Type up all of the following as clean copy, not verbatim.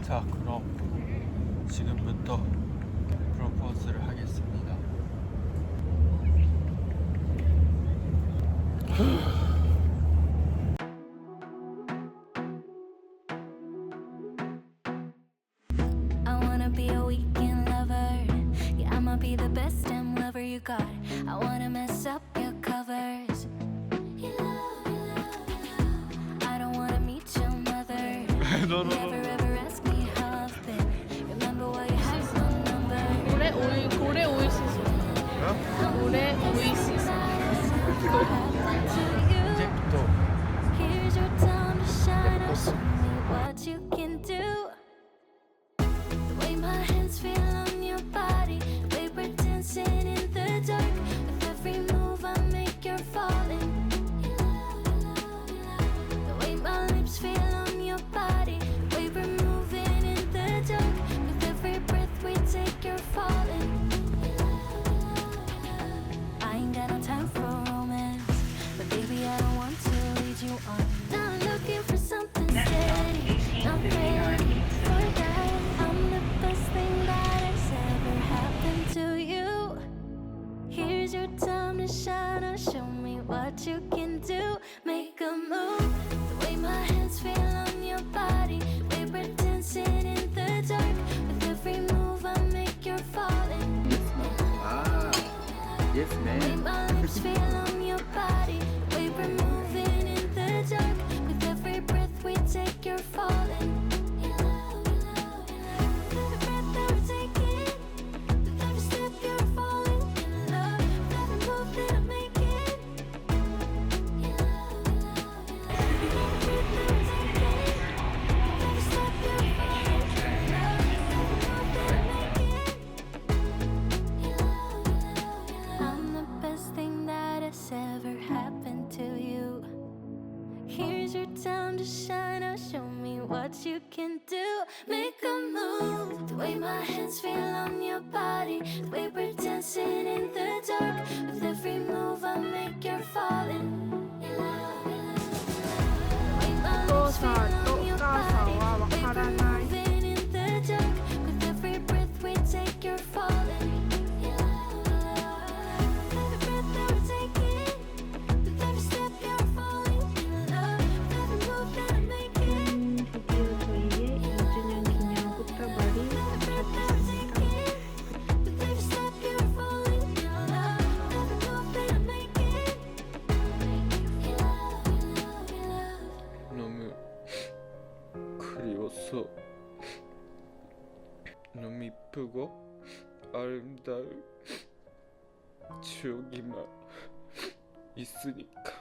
자, 그럼 지금부터 프로포즈를 하겠습니다. I wanna be a weekend lover. Yeah, I'ma be the best damn lover you got. I wanna mess up your covers. I don't wanna meet your mother. Never ever ask me how I've been. Remember why you had my number. 고래 오이시스. 고래 오이시스. 이제부터 Here's your time to shine. I'll show me what you can do. The way my hands feel on your body, the way we're dancing in the dark. With every move I make, you're falling. The way my lips feel on your body, the way we're moving in the dark. With every breath we take, you're falling. I ain't got no time for romance, but baby I don't want to lead you on. Now I'm looking for something steady, not ready for that. I'm the best thing that has ever happened to you. Here's your time to shine. Now show me what you can do. Make a move. The way my hands feel on your body, the way we're dancing in the dark. With every move I make, you're falling. yes The way my lips feel on your body, the way we're moving in the dark. With every breath we take, you're falling. Every breath that we're taking, with every step you're falling in love. With every move that I'm making, every breath that we're taking, with every step you're falling in love. With every move that I'm making. I'm the best thing that has ever happened to you. Here's your time to shine. Now show me what you can do. Make a move. The way my hands feel on your body, the way we're dancing in the dark. With every move I make, you're falling. The way my lips feel on your body, the way we're moving in the dark. With every breath we take, you're falling. Every breath that we're taking, with every step you're falling in love. With every move that I'm making, 드디어 저희의 2주년 기념 꽃다발이 every breath that we're taking, with every step you're falling in love. With every move that I'm making, 너무 그리웠어. 너무 이쁘고 아름다운 추억이만 있으니까.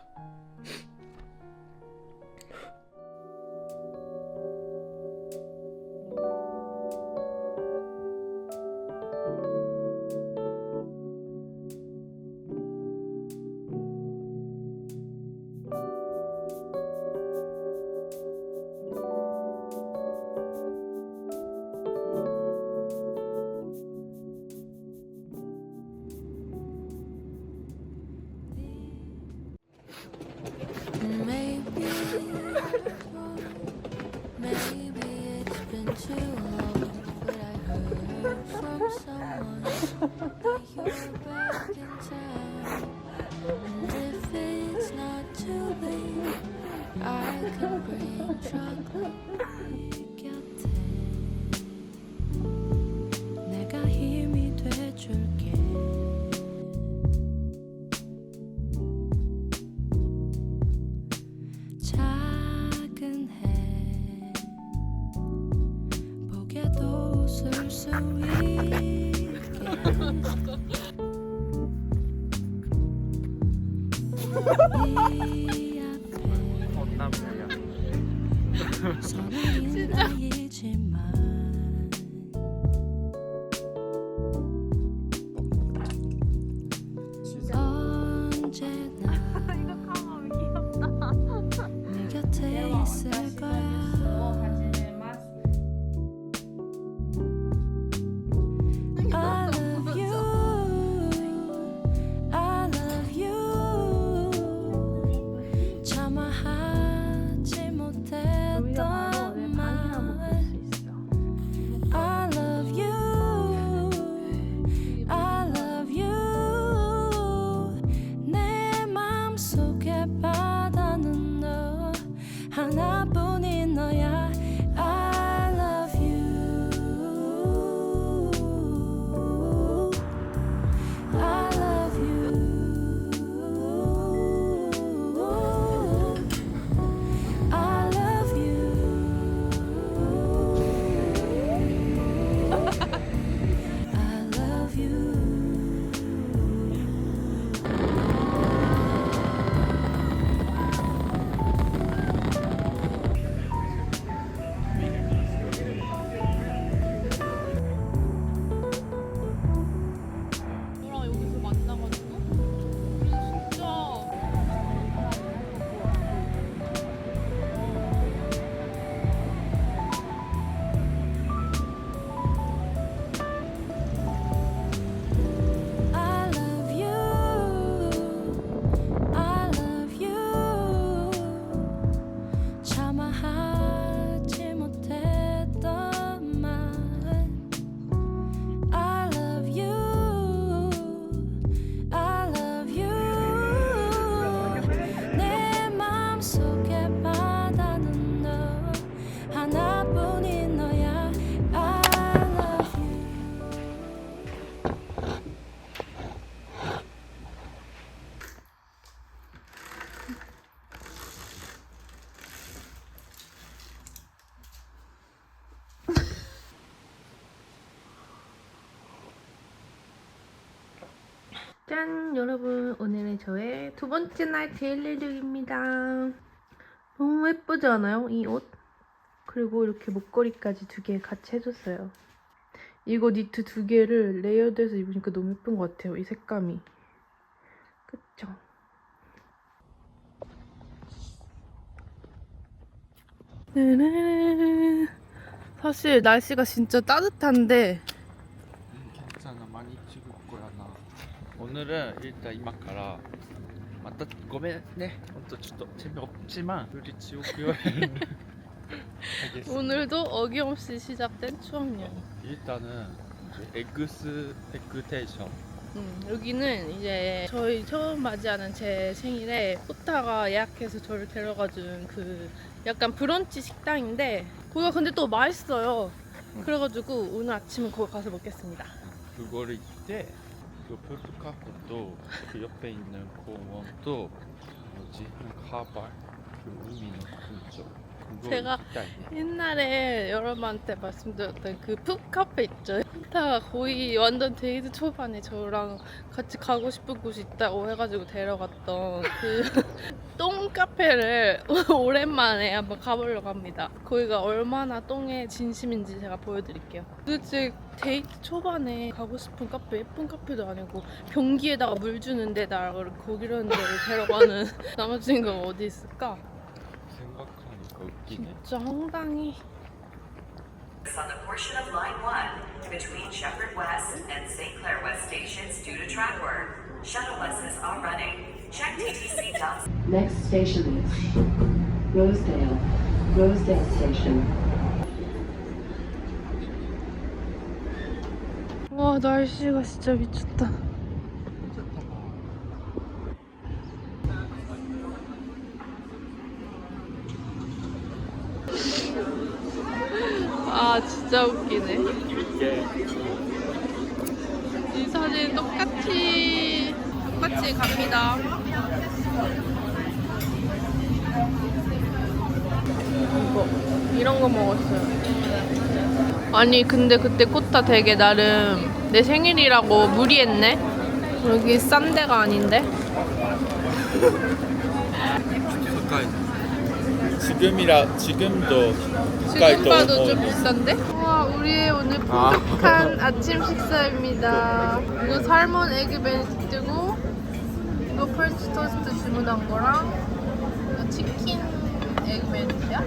maybe it's been too long, but I heard from someone that you're back in town. And if it's not too late, I can bring chocolate 곁에. 내가 힘이 돼줄게. 작은 해 보게도 웃을 수 있게. 네 헛남자야. 앞에 서는 나이지만 언제나 네 곁에 있을 거야. I love you, I love you. 참아 하지 못했던 말 짠! 여러분, 오늘은 저의 두 번째 날 데일리 룩입니다. 너무 예쁘지 않아요? 이 옷? 그리고 이렇게 목걸이까지 두 개 같이 해줬어요. 이거 니트 두 개를 레이어드해서 입으니까 너무 예쁜 것 같아요. 이 색감이. 그쵸? 사실 날씨가 진짜 따뜻한데 괜찮아, 많이 찍을 거야 나. 오늘은 일단 이만 가라. 맞다, 고민네. 또 재미없지만 우리 지옥교회. 알겠어. 오늘도 어김없이 시작된 추억여행. 일단은 이제 에그스테이션. 여기는 이제 저희 처음 맞이하는 제 생일에 호타가 예약해서 저를 데려가준 그 약간 브런치 식당인데 거기가 근데 또 맛있어요. 그래가지고 오늘 아침은 거기 가서 먹겠습니다. 그거를 이때 그 포토카프도 그 옆에 있는 공원도 뭐지? 카발 그 의미는 그쪽. 제가 옛날에 여러분한테 말씀드렸던 그 풋카페 있죠? 호타가 거의 완전 데이트 초반에 저랑 같이 가고 싶은 곳이 있다고 해가지고 데려갔던 그 똥카페를 오랜만에 한번 가보려고 합니다. 거기가 얼마나 똥에 진심인지 제가 보여드릴게요. 도대체 데이트 초반에 가고 싶은 카페, 예쁜 카페도 아니고 변기에다가 물 주는 데다 거기라는 데를 데려가는 남자친구가 어디 있을까? 생각하니까 웃기네. 진짜 황당히. On the portion of Line 1 between Shepherd West and St. Clair West stations due to track work. Shuttle buses are running. Check TTC dumps. Next station is Rosedale. Rosedale Station. 와, 날씨가 진짜 미쳤다. 아, 진짜 웃기네. 이 사진 똑같이 갑니다. 이런 거 먹었어요. 아니 근데 그때 코타 되게 나름 내 생일이라고 무리했네. 여기 싼 데가 아닌데. 가까이. 지금도 지금 봐도 좀 비싼데? 와, 우리의 오늘 풍족한 아침 식사입니다. 이거 살몬 에그 베네딕트고 이거 프렌치 토스트 주문한 거랑 이거 치킨 에그 베네딕트야?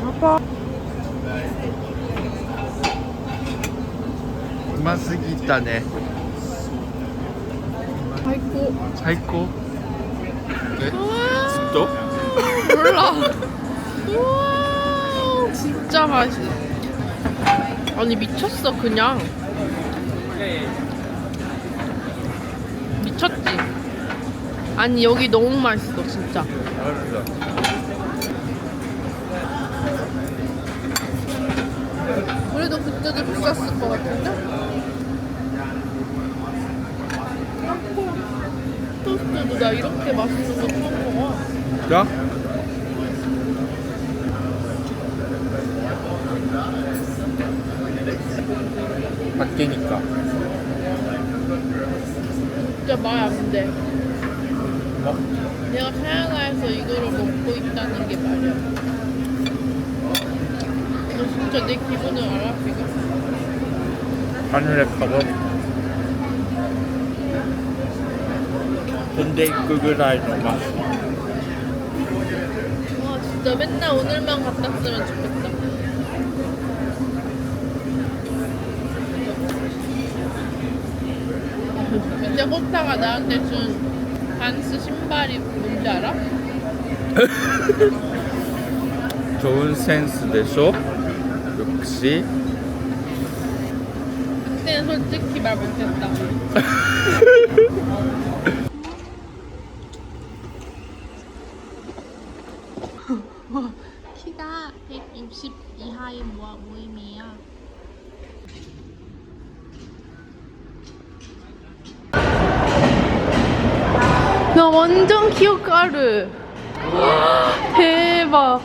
아빠. うますぎたね。 아이고. 最高。え、ずっと？ 몰라. 우와, 진짜 맛있어. 아니 미쳤어 그냥. 미쳤지. 아니 여기 너무 맛있어 진짜. 그래도 그때도 비쌌을 것 같은데? 토스트도 나 이렇게 맛있는 거 처음 먹어. 자? 밖이니까. 진짜 말 안 돼. 뭐? 내가 캐나다에서 이거를 먹고 있다는 게 말이야. 너 진짜 내 기분을 알아 지금? 하늘에 가서 군대 입고 그라이는 맛. 와 진짜 맨날 오늘만 갔다 왔으면 좋겠다. 그때 호타가 나한테 준 반스 신발이 뭔지 알아? 좋은 센스 되쇼. 역시. 그때는 솔직히 말 못했다. 키가 160 이하의 모임이야. 나 완전 기억가루. 대박.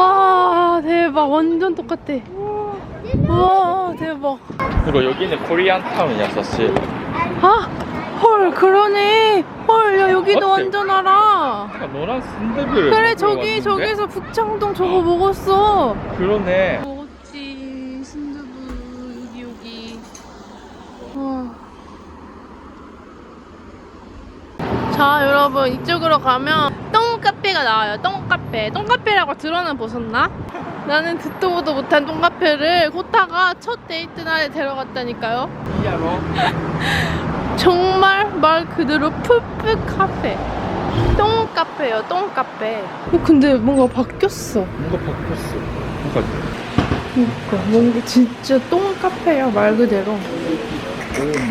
와 대박 완전 똑같아. 와 대박. 그리고 여기는 코리안 타운이야 사실. 아 헐 그러네. 헐 야 여기도 어때? 완전 알아. 너랑 순대를 그래 저기서 북창동 저거 먹었어. 그러네. 먹었지 순두부 여기. 와. 자 여러분 이쪽으로 가면 똥카페가 나와요. 똥카페라고 들어는 보셨나? 나는 듣도 보도 못한 똥카페를 코타가 첫 데이트 날에 데려갔다니까요. 이야로. 정말 말 그대로 푸푸 카페. 똥카페요 똥카페. 근데 뭔가 바뀌었어. 뭔가 바뀌었어. 그러니까 뭔가 진짜 똥카페야 말 그대로. 오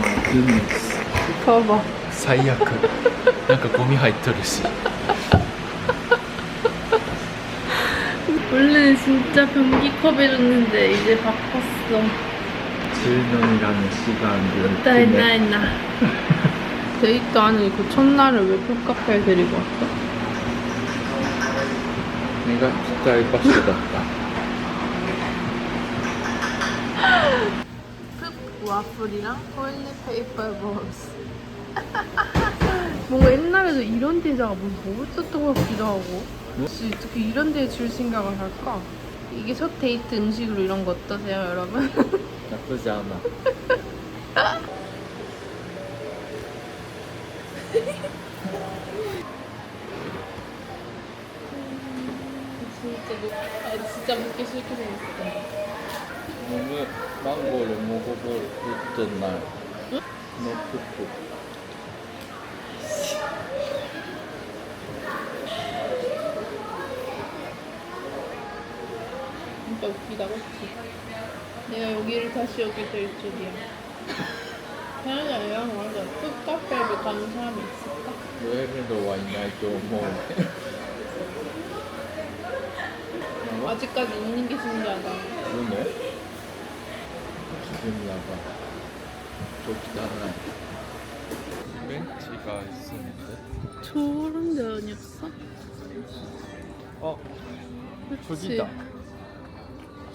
마이 굿네스. 봐봐. 最悪。なんかゴミ入っとるし。 원래는 진짜 변기컵이었는데 이제 바꿨어. 10년이라는 시간을 나이나. 데이트 아니고 첫날을 왜 푸카페에 데리고 왔어? 내가 기다릴場所だった. 와플이랑 홀리페이퍼 볼스. 뭔가 옛날에도 이런 데다가 뭘 먹었었던 것 같기도 하고. 혹시 어떻게 이런 데에 줄 생각을 할까? 이게 첫 데이트 음식으로 이런 거 어떠세요, 여러분? 나쁘지 않아. 진짜 먹기 싫게 생겼어. 오늘 망고를 먹어볼 어떤 날? 응? 너 푸푸. 진짜 웃기다, 그치? 내가 여기를 다시 오게 될 줄이야. 태연이가 얘랑 완전 풋카페를 가는 사람이 있을까? ヨエルドはいないと思う。 아직까지 있는 게 신기하다. 그러네. 기분이야가 좀汚い. 벤치가 있었는데. 저런 데 아니었어? 저기다.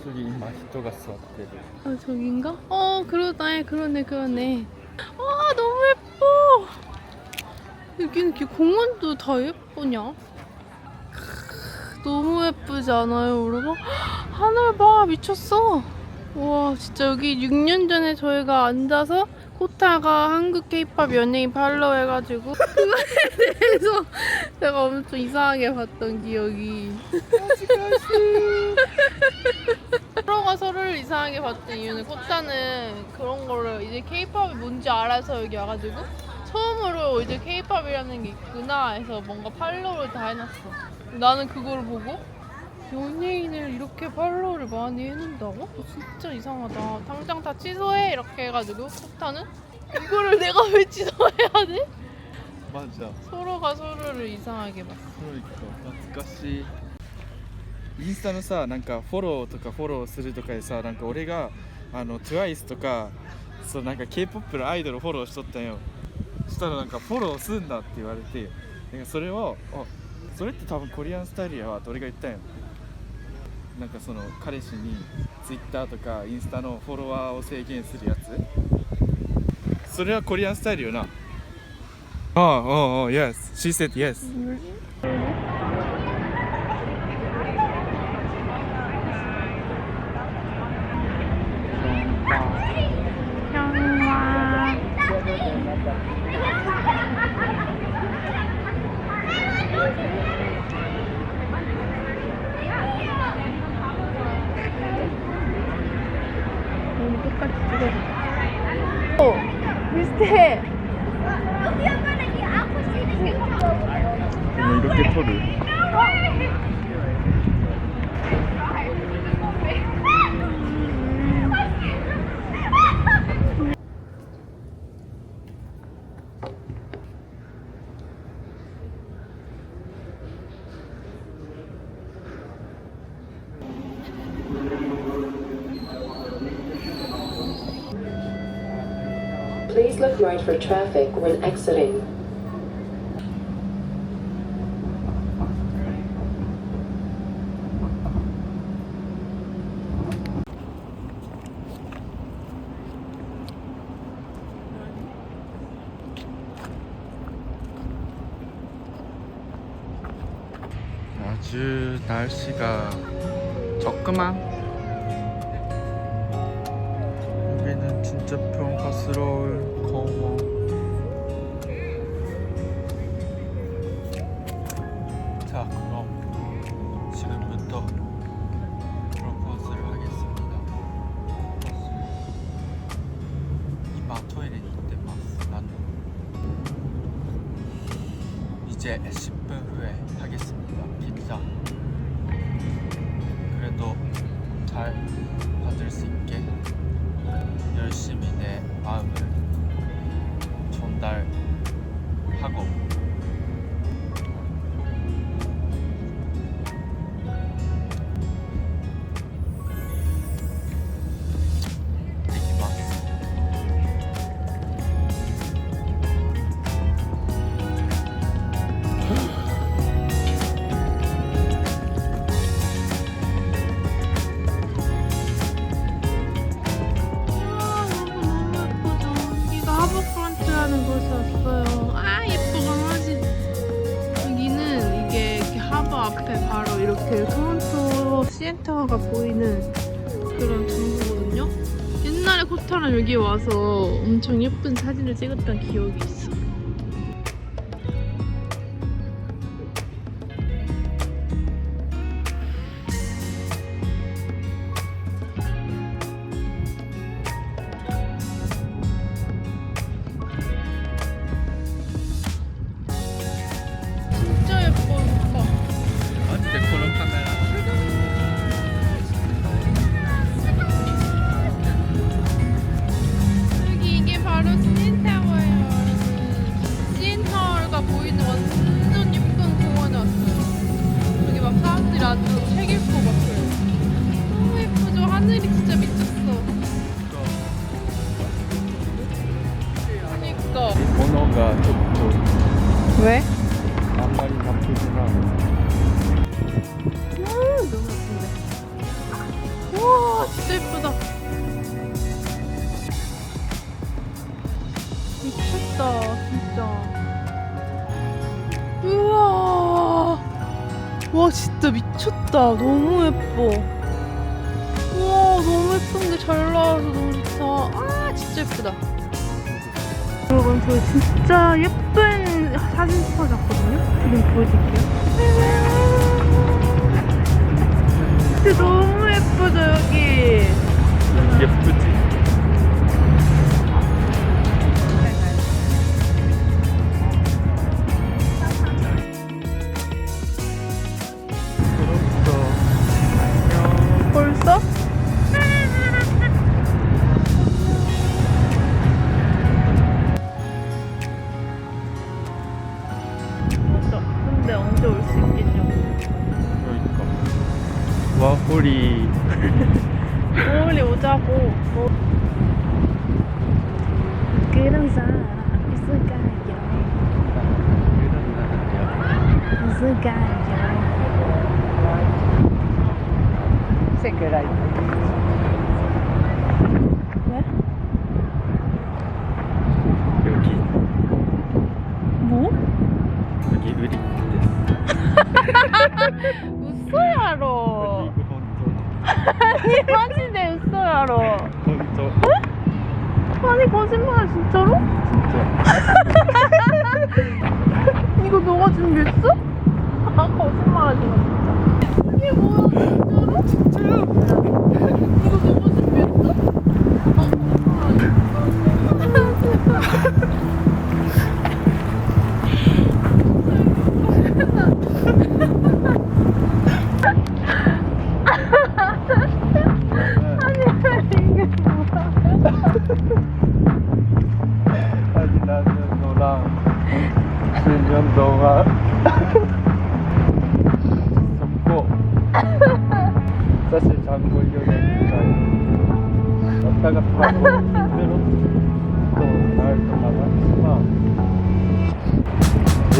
저기今人が座ってる. 아 저긴가? 그러네. 아 너무 예뻐. 여기는 이렇게 공원도 다 예쁘냐? 너무 예쁘지 않아요 여러분? 하늘 봐 미쳤어. 와 진짜 여기 6년 전에 저희가 앉아서 코타가 한국 케이팝 연예인 팔로우 해가지고 그거에 대해서 제가 엄청 이상하게 봤던 기억이. 서로가 서로를 이상하게 봤던 이유는 코타는 그런 거를 이제 케이팝이 뭔지 알아서 여기 와가지고 처음으로 이제 케이팝이라는 게 있구나 해서 뭔가 팔로우를 다 해놨어. 나는 그걸 보고 연예인을 이렇게 팔로우를 많이 해놓는다고? 진짜 이상하다. 당장 다 취소해 이렇게 해가지고 코타는 이거를 내가 왜 취소해야 돼? 맞아. 서로가 서로를 이상하게 봤어. 懐かしい。インスタのさ、なんかフォローするとかでさ、なんか俺がTWICE とかそうなんか K-POP のアイドルフォローしとったんよ。そしたらなんかフォローすんだって言われて、なんかそれをそれって多分コリアンスタイルやわって俺が言ったんよ。なんかその彼氏に Twitter とかインスタのフォロワーを制限するやつ。それはコリアンスタイルよな。yes. She said yes. 비슷해. 이렇게 털을. Please look right for traffic when exiting. 아주 날씨가 적금한. 여기는 진짜 평화스러운 공원. 자, 그럼 지금부터 프로포즈를 하겠습니다. 이마 토일에 이때마스. 나는 이제 10분 후에 하겠습니다. 긴장. 그래도 잘 받을 수 있게 열심히 내 마음을 전달하고 하버프런트라는 곳에 왔어요. 아 예뻐 강아지. 여기는 이게 이렇게 하버 앞에 바로 이렇게 토론토 시애터가 보이는 그런 정보거든요. 옛날에 코타랑 여기 와서 엄청 예쁜 사진을 찍었던 기억이 있어. 진짜 예뻐 오빠. 어때 그런 카메라? 여기 이게 바로 CN타워예요, 여러분. CN타워가 보이는 완전 예쁜 공원에 왔어요. 여기 막 사람들이 아주 책 읽고 막 그래요. 너무 예쁘죠? 하늘이 진짜 미쳤어. 그니까. 번호가 조금 왜? 앞말이 나쁘구나. 너무 예쁜데. 우와, 진짜 예쁘다. 미쳤다, 진짜. 우와. 와, 진짜 미쳤다. 너무 예뻐. 우와, 너무 예쁜데 잘 나와서 너무 좋다. 아, 진짜 예쁘다. 여러분, 저 진짜 예쁜 사진 스팟 왔거든요? 지금 보여드릴게요. 진짜 너무 예쁘죠, 여기? 예쁘지? 벌써? 맞아. 근데 언제 올 수 있겠냐고. 그러니까 와홀이 빨리 오자고. 그런 사람 있을까요? 있을까요? 왜? 여기 뭐? 여기 의리 웃어야로. 그리고 아니 마지네 웃어야로. 먼저 아니 거짓말 진짜로? 진짜 이거 너가 준비했어? 아 거짓말하지 마 진짜. 이게 뭐야 진짜로? 진짜요? 이거 너가 준비했어? 아 거짓말하지 마. 아니 나는 너랑 10년 동안 있었고 사실 장고 여행이니까 왔다 갔다 하고 힘들었고 또 날도 많았지만 이제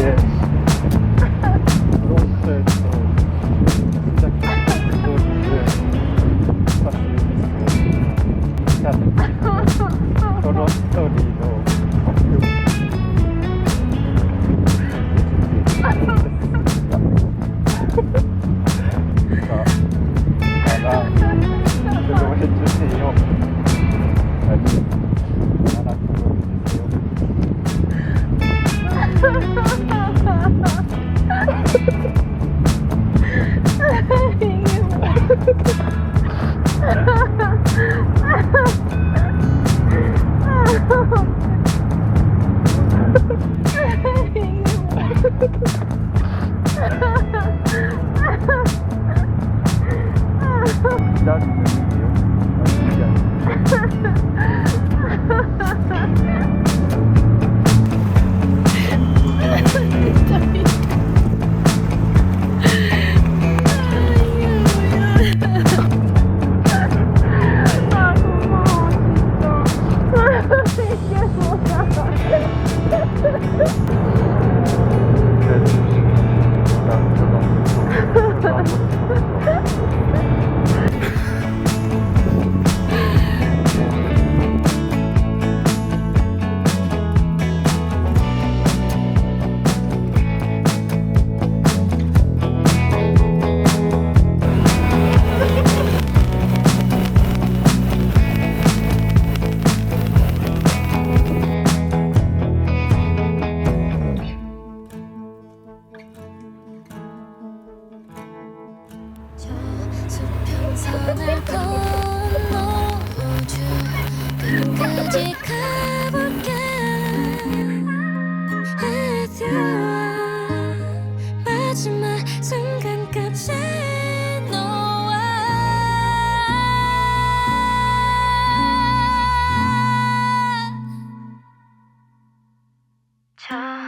프론트에서 시작했던 그거를 사실 진짜 그런 스토리도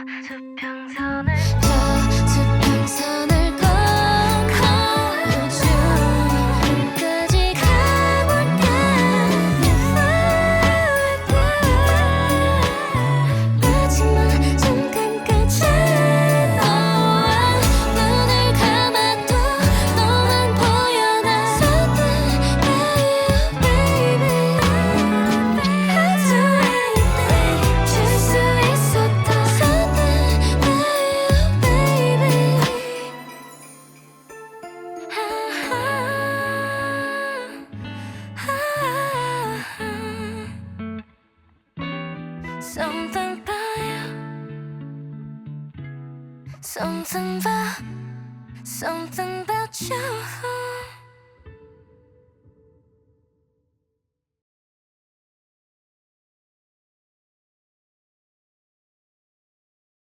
수평선을 건너주 끝까지 가볼까 마지막 순간까지 너와 눈을 감아도 너만 보여 나 So that baby 줄 수 있었다 So that baby Something about you Something about you